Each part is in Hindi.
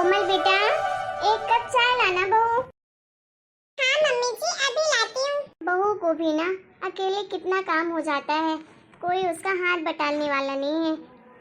कोमल बेटा, एक कप चाय लाना बहू। हाँ मम्मी जी, अभी लाती हूँ। बहू को भी ना अकेले कितना काम हो जाता है, कोई उसका हाथ बटालने वाला नहीं है।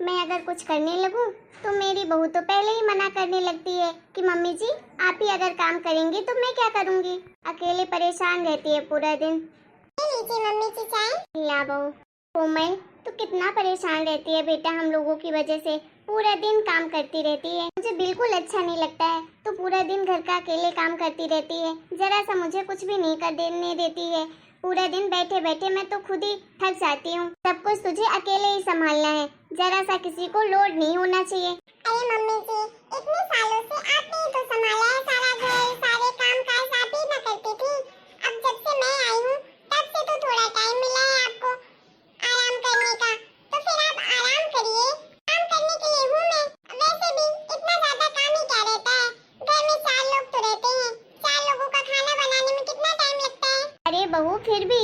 मैं अगर कुछ करने लगूं तो मेरी बहू तो पहले ही मना करने लगती है कि मम्मी जी आप ही अगर काम करेंगी तो मैं क्या करूंगी। अकेले परेशान रहती है पूरा दिन। ये लीजिए मम्मी जी चाय। ला बहू। कोमल तो कितना परेशान रहती है बेटा हम लोगों की वजह से, पूरा दिन काम करती रहती है। मुझे बिल्कुल अच्छा नहीं लगता है, तो पूरा दिन घर का अकेले काम करती रहती है, जरा सा मुझे कुछ भी नहीं कर देने देती है। पूरा दिन बैठे बैठे मैं तो खुद ही थक जाती हूँ। सब कुछ तुझे अकेले ही संभालना है, जरा सा किसी को लोड नहीं होना चाहिए। अरे मम्मी जी, इतने सालों से आपने ही तो संभाला है सारा घर, सारे काम काज आप ही ना करती थी। अब जब से मैं आई हूँ तब से तो थोड़ा टाइम मिला है आपको आराम करने का, तो फिर आप आराम करिए। काम करने के लिए हूँ मैं। वैसे भी इतना ज्यादा काम ही क्या रहता है, घर में 4 लोग तो रहते हैं, 4 लोगों का खाना बनाने में कितना टाइम लगता है। अरे बहू फिर भी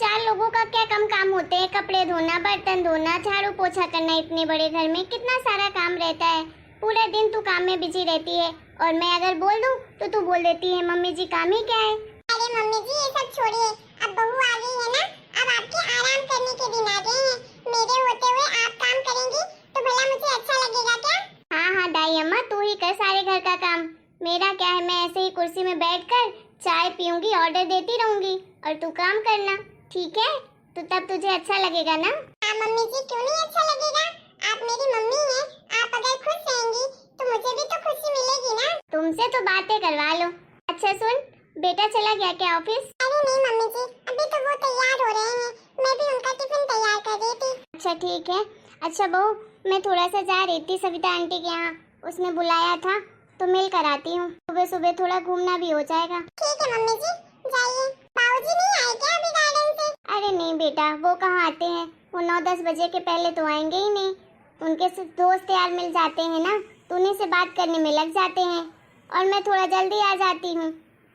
4 लोगों का क्या कम काम होते हैं, कपड़े धोना, बर्तन धोना, झाड़ू पोछा करना। इतने बड़े घर में कितना सारा काम रहता है। पूरा दिन तू काम में बिजी रहती है और मैं अगर बोल दूं तो तू बोल देती है मम्मी जी काम ही क्या है। अरे मम्मी जी ये सब छोड़िए, अब बहू आ गई है ना, अब आपके आराम करने के दिन आ गए हैं। मेरे होते हुए आप काम करेंगी तो भला मुझे अच्छा लगेगा क्या। हाँ हाँ दाई अम्मा, तू ही कर सारे घर का काम। मेरा क्या है, मैं ऐसे ही कुर्सी में बैठकर चाय पीऊंगी, ऑर्डर देती रहूंगी और तू काम करना, ठीक है? तो तब तुझे अच्छा लगेगा ना। हाँ मम्मी जी, क्यों नहीं अच्छा लगेगा, आप मेरी मम्मी हैं। आप अगर खुश रहेंगी तो मुझे भी तो खुशी मिलेगी ना। तुमसे तो बातें करवा लो। अच्छा सुन, बेटा चला गया क्या ऑफिस? अरे नहीं मम्मी जी, अभी तो वो तैयार हो रहे हैं, मैं भी उनका टिफिन तैयार कर रही थी। अच्छा ठीक है। अच्छा बहू, मैं थोड़ा सा जा रही थी सविता आंटी के यहाँ, उसने बुलाया था तो मिल कर आती हूँ। सुबह सुबह थोड़ा घूमना भी हो जाएगा। ठीक है मम्मी जी, जाइए। बाबूजी नहीं आए क्या अभी गार्डन से? अरे नहीं बेटा, वो कहाँ आते हैं, वो 9-10 बजे के पहले तो आएंगे ही नहीं। उनके दोस्त यार मिल जाते हैं ना, तो उन्हीं से बात करने में लग जाते हैं और मैं थोड़ा जल्दी आ जाती हूँ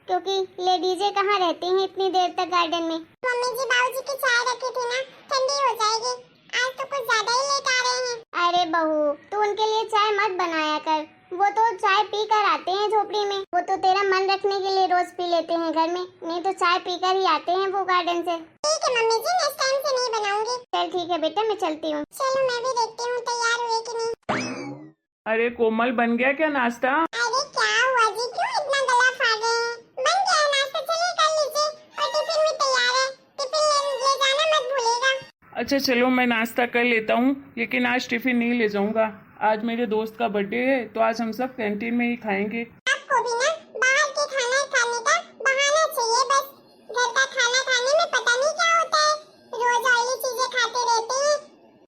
क्योंकि लेडीजें कहाँ रहती हैं इतनी देर तक गार्डन में। मम्मी जी बाबूजी की चाय रखी थी ना, ठंडी हो जाएगी, आज तो कुछ ज्यादा ही लेट आ रहे हैं। अरे बहू, तू उनके लिए चाय मत बनाया कर, वो तो चाय पी कर आते हैं झोपड़ी में। वो तो तेरा मन रखने के लिए रोज पी लेते हैं घर में, नहीं तो चाय पीकर ही आते हैं वो गार्डन से। ठीक है मम्मी जी, नेक्स्ट टाइम से नहीं बनाऊंगी। चल ठीक है बेटा, मैं चलती हूँ। चलो मैं भी देखती हूँ तैयार हुए कि नहीं। अरे कोमल, बन गया क्या नाश्ता? अरे क्या हुआ जी, क्यों इतना गला फाड़ रहे हैं? बन गया है नाश्ता, चलिए कर लीजिए, और टिफिन भी तैयार है, टिफिन ले जाना मत भूलिएगा। अच्छा चलो, मैं नाश्ता कर लेता हूँ, लेकिन आज टिफिन नहीं ले जाऊँगा। आज मेरे दोस्त का बर्थडे है तो आज हम सब कैंटीन में ही खाएंगे। आपको भी ना बाहर के खाना खाने का बहाना चाहिए बस। घर का खाना खाने में पता नहीं क्या होता है, रोज ऑयली चीजें खाते रहते हैं।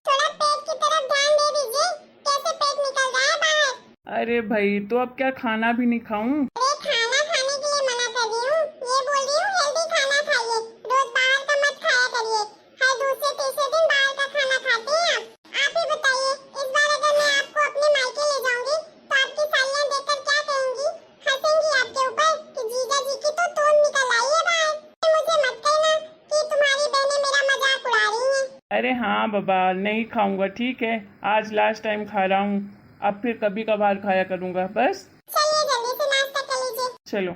थोड़ा पेट की तरफ ध्यान दे दीजिए, कैसे पेट निकल रहा है बाहर। अरे भाई, तो अब क्या खाना भी नहीं खाऊं? अरे खाना खाने के लिए मना कर रही हूँ, ये बोल रही हूँ हेल्दी खाना खाइए, रोज बाहर का मत खाया करिए। हर दूसरे तीसरे दिन बाहर का खाना खाते हैं आप ही बताइए, इस बार अगर मैं आपको अपने मायके ले जाऊंगी तो आपकी सालियां देखकर क्या कहेंगी? हंसेंगी आपके ऊपर कि जीजा जी की तो तोंद निकल आई है बाहर। मुझे मत कहना कि तुम्हारी बहनें मेरा मजाक उड़ा रही हैं। अरे हाँ बाबा, नहीं खाऊंगा, ठीक है? आज लास्ट टाइम खा रहा हूँ, अब फिर कभी कभार खाया करूँगा बस। चलिए जल्दी से नाश्ता कर लीजिए। चलो।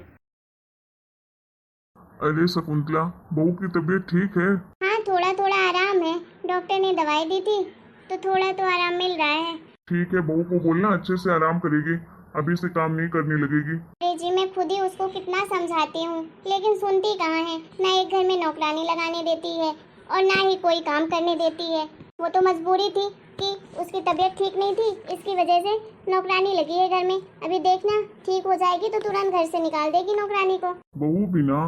अरे शकुंतला, बहू की तबीयत ठीक है? हाँ थोड़ा थोड़ा आराम है, डॉक्टर ने दवाई दी थी तो थोड़ा तो आराम मिल रहा है। ठीक है, बहू को बोलना अच्छे से आराम करेगी, अभी से काम नहीं करने लगेगी। अरे जी मैं खुद ही उसको कितना समझाती हूँ लेकिन सुनती कहाँ है। ना एक घर में नौकरानी लगाने देती है और ना ही कोई काम करने देती है। वो तो मजबूरी थी कि उसकी तबीयत ठीक नहीं थी, इसकी वजह से नौकरानी लगी है घर में। अभी देखना ठीक हो जाएगी तो तुरंत घर से निकाल देगी नौकरानी को। बहू भी ना,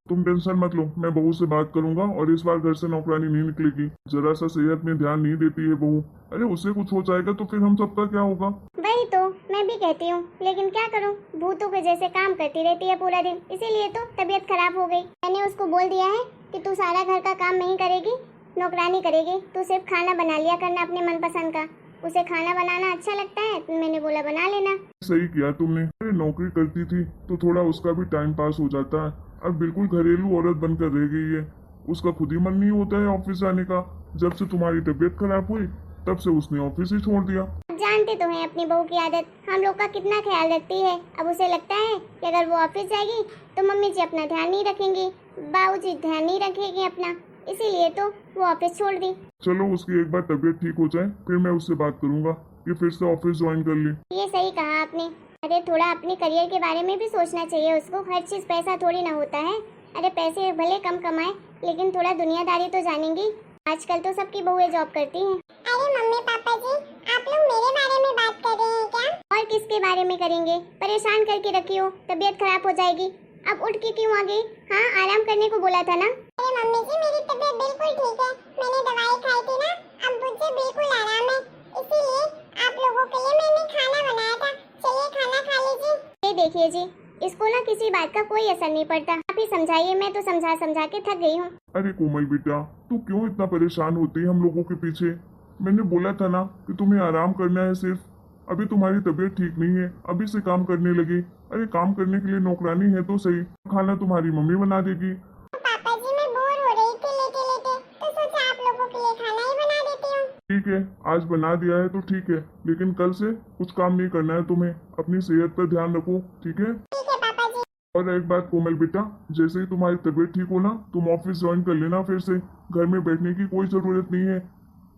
तुम टेंशन मत लो, मैं बहू से बात करूंगा और इस बार घर से नौकरानी नहीं निकलेगी। जरा सा सेहत में ध्यान नहीं देती है बहू, अरे उसे कुछ हो जाएगा तो फिर हम सबका क्या होगा? वही तो मैं भी कहती हूँ, लेकिन क्या करूँ, भूतों के जैसे काम करती रहती है पूरा दिन, इसीलिए तो तबीयत खराब हो गई। मैंने उसको बोल दिया है कि तू सारा घर का काम नहीं करेगी, नौकरानी करेगी, तू सिर्फ खाना बना लिया करना अपने मनपसंद का। उसे खाना बनाना अच्छा लगता है तो मैंने बोला बना लेना। सही किया तुमने, अरे नौकरी करती थी तो थोड़ा उसका भी टाइम पास हो जाता है, अब बिल्कुल घरेलू औरत बनकर रह गई है, उसका खुद ही मन नहीं होता है ऑफिस जाने का। जब से तुम्हारी तबीयत खराब हुई तब से उसने ऑफिस ही छोड़ दिया। जानते तो हैं अपनी बहू की आदत, हम लोग का कितना ख्याल रखती है। अब उसे लगता है कि अगर वो ऑफिस जाएगी तो मम्मी जी अपना ध्यान नहीं रखेंगी, बाबूजी ध्यान नहीं रखेंगे अपना, इसीलिए तो वो ऑफिस छोड़ दी। चलो उसकी एक बार तबीयत ठीक हो जाए फिर मैं उससे बात करूंगा कि फिर से ऑफिस ज्वाइन कर ले। ये सही कहा आपने। अरे थोड़ा अपने करियर के बारे में भी सोचना चाहिए उसको, हर चीज पैसा थोड़ी ना होता है। अरे पैसे भले कम कमाए लेकिन थोड़ा दुनियादारी तो जानेंगी। आजकल तो सबकी बहुएं जॉब करती हैं। अरे मम्मी पापा जी, आप लोग मेरे बारे में बात कर रहे हैं क्या? और किसके बारे में करेंगे, परेशान करके रखी हो, तबीयत खराब हो जाएगी। अब उठ के क्यों आ गई? हाँ, आराम करने को बोला था ना। अरे मम्मी जी, मेरी तबीयत बिल्कुल ठीक है, मैंने दवाई खाई थी ना, अब मुझे बिल्कुल आराम है, इसीलिए आप लोगों के लिए मैंने खाना बनाया था, चलिए खाना खा लीजिए। ये देखिए जी, इसको ना किसी बात का कोई असर नहीं पड़ता। आप ही समझाइए, मैं तो समझा समझा के थक गई हूँ। अरे कोमल बेटा, तू क्यों इतना परेशान होती है हम लोगों के पीछे? मैंने बोला था ना कि तुम्हें आराम करना है सिर्फ। अभी तुम्हारी तबीयत ठीक नहीं है, अभी से काम करने लगी। अरे काम करने के लिए नौकरानी है तो सही, खाना तुम्हारी मम्मी बना देगी। पापा जी, मैं बोर हो रही थी लेटे लेटे, तो सोचा आप लोगों के लिए खाना ही बना देती हूँ। ठीक है, आज बना दिया है तो ठीक है, लेकिन कल से कुछ काम नहीं करना है तुम्हें। अपनी सेहत पर ध्यान रखो, ठीक है? ठीक है पापा जी। और एक बात कोमल बेटा, जैसे ही तुम्हारी तबीयत ठीक हो ना, तुम ऑफिस ज्वाइन कर लेना फिर से। घर में बैठने की कोई जरूरत नहीं है,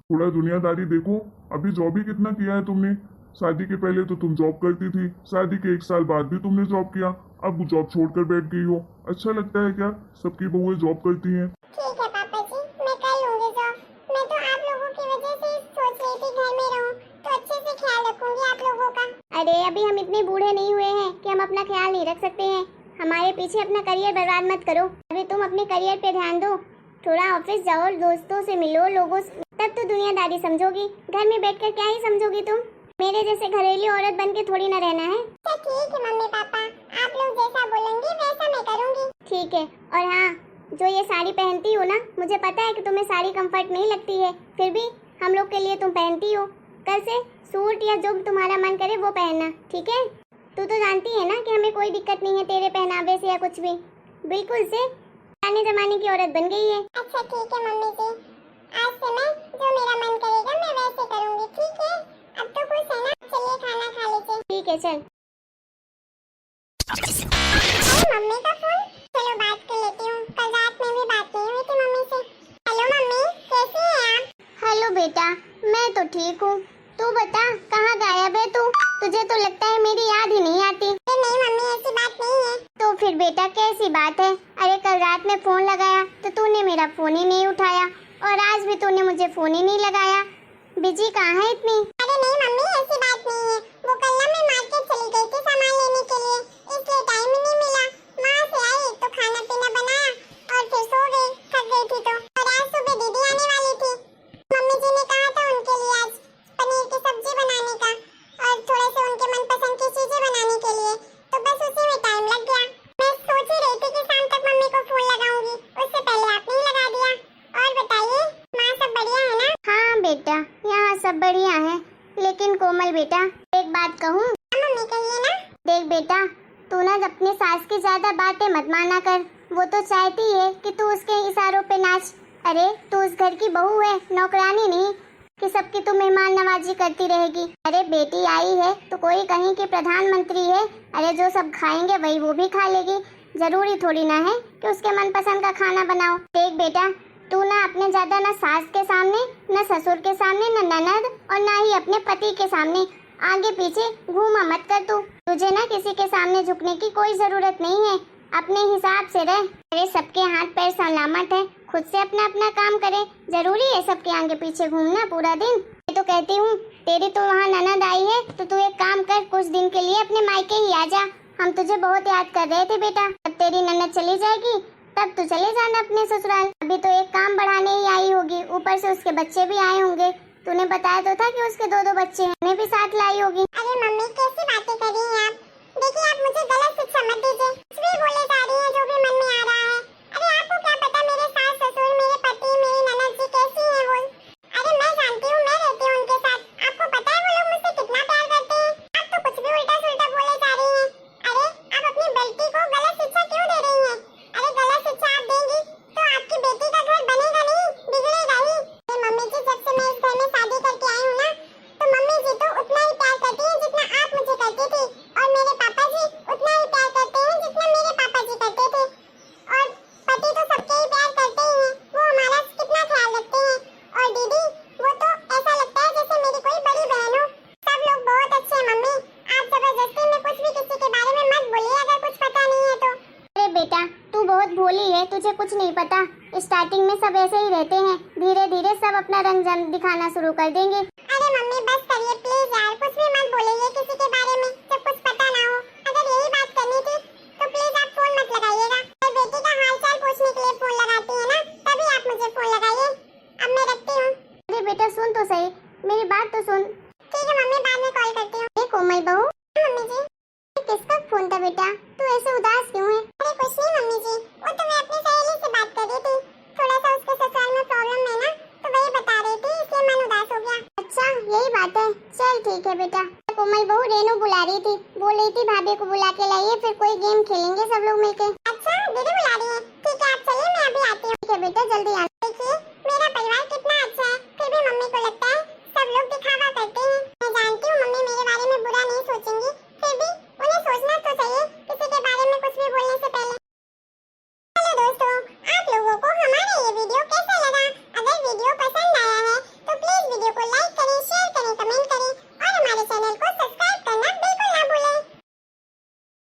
थोड़ा दुनियादारी देखो। अभी जॉब ही कितना किया है तुमने? शादी के पहले तो तुम जॉब करती थी, शादी के 1 साल बाद भी तुमने जॉब किया, अब जॉब छोड़कर बैठ गई हो। अच्छा लगता है क्या? सबकी बहुएं जॉब करती हैं। ठीक है पापा जी, मैं कर लूंगी जॉब। मैं तो आप लोगों की वजह से सोच रही थी घर में रहूं, तो अच्छे से ख्याल रखूंगी आप लोगों का। अरे अभी हम इतने बूढ़े नहीं हुए हैं कि हम अपना ख्याल नहीं रख सकते हैं। हमारे पीछे अपना करियर बर्बाद मत करो। अभी तुम अपने करियर पे ध्यान दो, थोड़ा ऑफिस जाओ, दोस्तों से मिलो, लोगों से, तब तो दुनियादारी समझोगी। घर में बैठकर क्या ही समझोगी तुम? मेरे जैसे घरेलू औरत बन के थोड़ी ना रहना है। तो ठीक है मम्मी पापा, आप लोग जैसा बोलेंगे वैसा मैं करूंगी। ठीक है। और हाँ, जो ये साड़ी पहनती हो ना, मुझे पता है कि तुम्हें साड़ी कंफर्ट नहीं लगती है, फिर भी हम लोग के लिए तुम पहनती हो। कल से सूट या जो तुम्हारा मन करे वो पहनना, ठीक है? तू तो जानती है ना कि हमें कोई दिक्कत नहीं है तेरे पहनावे से या कुछ भी। बिल्कुल से पुराने जमाने की औरत बन गई है। अच्छा ठीक है मम्मी जी, आज से मैं जो मेरा मन करेगा मैं वैसे करूंगी, ठीक है? अब तो खुश है ना? चलिए खाना खा लीजिए। ठीक है, चल। अरे मम्मी का फोन, चलो बात कर लेती हूँ, कल रात में भी बात नहीं हुई थी मम्मी से। हेलो मम्मी, कैसी हैं आप? हेलो बेटा, मैं तो ठीक हूँ। तू बता, कहाँ गायब है तू? तुझे तो लगता है मेरी याद ही नहीं आती। नहीं मम्मी, ऐसी बात नहीं है। तो फिर बेटा कैसी बात है? अरे कल रात में फोन लगाया तो तूने मेरा फोन ही नहीं उठाया, और आज भी तूने मुझे फोन ही नहीं लगाया। बिजी कहाँ है इतनी? अरे नहीं मम्मी, ऐसी बात नहीं है। वो कल ना मैं मार्केट चली गई थी सामान लेने के लिए, इसलिए टाइम ही नहीं मिला। वहाँ से आई तो खाना पीना बनाया और फिर सो गई, थक गई थी तो। और आज सुबह दीदी आने वाली थी, मम्मी जी ने कहा था उनके लिए आज पनीर की सब्जी बनाने का और थोड़े से उनके मनपसंद की चीजें बनाने के लिए, तो बस उसी में टाइम लग गया। मैं सोच ही रही थी कि शाम तक मम्मी को फोन लगाऊंगी, उससे पहले आपने ही लगा दिया। और बताइए, माँ सब बढ़िया है ना? हाँ बेटा, यहाँ सब बढ़िया है। लेकिन कोमल बेटा, एक बात कहूँ? मम्मी कहिए ना। देख बेटा, तू ना अपने सास की ज्यादा बातें मत माना कर। वो तो चाहती है कि तू उसके इशारों पे नाच। अरे तू उस घर की बहू है, नौकरानी नहीं कि सबकी तू मेहमान नवाजी करती रहेगी। अरे बेटी आई है तो कोई कहीं की प्रधानमंत्री है। अरे जो सब खाएंगे वही वो भी खा लेगी। जरूरी थोड़ी ना है कि उसके मनपसंद का खाना बनाओ। देख बेटा, तू ना अपने ज्यादा ना सास के सामने, न ससुर के सामने, न ननद और ना ही अपने पति के सामने आगे पीछे घूमा मत कर। तुझे ना किसी के सामने झुकने की कोई जरूरत नहीं है, अपने हिसाब से रह। अरे सबके हाथ पैर सलामत है, खुद से अपना अपना काम करे। जरूरी है सबके आगे पीछे घूमना पूरा दिन? मैं तो कहती हूँ, तेरी तो वहाँ ननद आई है तो तू एक काम कर, कुछ दिन के लिए अपने मायके ही आ जा। हम तुझे बहुत याद कर रहे थे बेटा। जब तेरी ननद चली जाएगी तब तू चले जाना अपने ससुराल। अभी तो एक काम बढ़ाने ही आई होगी, ऊपर से उसके बच्चे भी आए होंगे। तूने बताया तो था कि उसके 2-2 बच्चे हैं, उन्हें भी साथ लाई होगी। अरे मम्मी, कैसी बातें कर रही हैं आप? देखिए, आप मुझे गलत शिक्षा मत दीजिए, कुछ भी बोले जा रही हैं जो भी मन में आ रहा है। अरे आपको क्या पता मेरे सास ससुर, मेरे पति, मेरी ननद जी कैसी हैं वो? अरे मैं जानती हूँ, मैं रहती हूँ उनके साथ। आपको पता है वो लोग मुझसे कितना प्यार करते हैं। आप तो कुछ भी उल्टा सुल्टा बोले जा रही हैं। अरे आप अपनी बेटी को गलत शिक्षा क्यों दे रही हैं? अरे गलत शिक्षा आप देंगी तो आपकी बेटी का घर बनेगा नहीं, बिगड़ेगा ही। मम्मी जी, जब से मैं इस घर में शादी करके आई कुछ नहीं पता, स्टार्टिंग में सब ऐसे ही रहते हैं, धीरे धीरे सब अपना रंग दिखाना शुरू कर देंगे। अरे मम्मी बस करिए प्लीज यार, कुछ भी मत बोलिए किसी के बारे में जब कुछ पता ना हो। अगर यही बात करनी थी तो प्लीज आप फोन मत लगाइएगा। मैं बेटी का हालचाल पूछने के लिए फोन लगाती है ना, तभी आप मुझे फोन लगाइए। अब मैं रखती हूँ। अरे बेटा सुन तो सही, मेरी बात तो सुन। ठीक है मम्मी, बाद में कॉल करती हूँ। अरे कोमल बहू, मम्मी जी। किसका फोन था बेटा? तू ऐसे उदास क्यों है? अरे कुछ नहीं मम्मी जी, वो तो मैं अपनी सहेली से बात कर रही थी। थोड़ा सा उसके ससुराल में प्रॉब्लम है ना, तो वही बता रही थी, इसलिए मन उदास हो गया। अच्छा यही बात है, चल ठीक है बेटा। कोमल बहू रेनू बुला रही थी, बोल रही थी भाभी को बुला के लाइए, फिर कोई गेम खेलेंगे सब लोग मिलके। अच्छा दीदी बुला रही है, ठीक है आप चलिए, मैं अभी आती हूँ। ठीक है बेटा, जल्दी आ। देखिए मेरा परिवार कितना अच्छा है, फिर भी मम्मी को लगता है सब लोग दिखावा करते हैं। मैं जानती हूँ मम्मी मेरे